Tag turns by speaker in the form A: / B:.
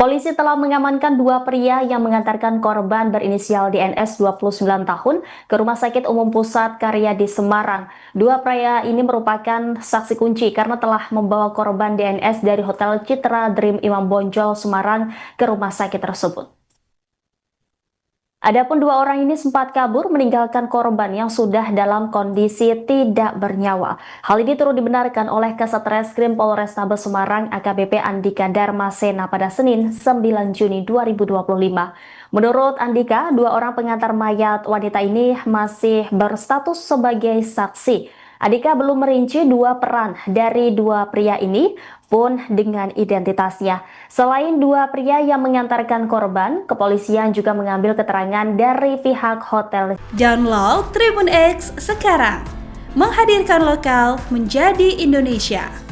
A: Polisi telah mengamankan dua pria yang mengantarkan korban berinisial DNS 29 tahun ke Rumah Sakit Umum Pusat Karya di Semarang. Dua pria ini merupakan saksi kunci karena telah membawa korban DNS dari Hotel Citra Dream Imam Bonjol, Semarang ke rumah sakit tersebut. Adapun dua orang ini sempat kabur meninggalkan korban yang sudah dalam kondisi tidak bernyawa. Hal ini turut dibenarkan oleh Kasat Reskrim Polrestabes Semarang AKBP Andika Darmasena pada Senin 9 Juni 2025. Menurut Andika, dua orang pengantar mayat wanita ini masih berstatus sebagai saksi. Andika belum merinci dua peran dari dua pria ini pun dengan identitasnya. Selain dua pria yang mengantarkan korban, kepolisian juga mengambil keterangan dari pihak hotel.
B: Download Tribun X sekarang, menghadirkan lokal menjadi Indonesia.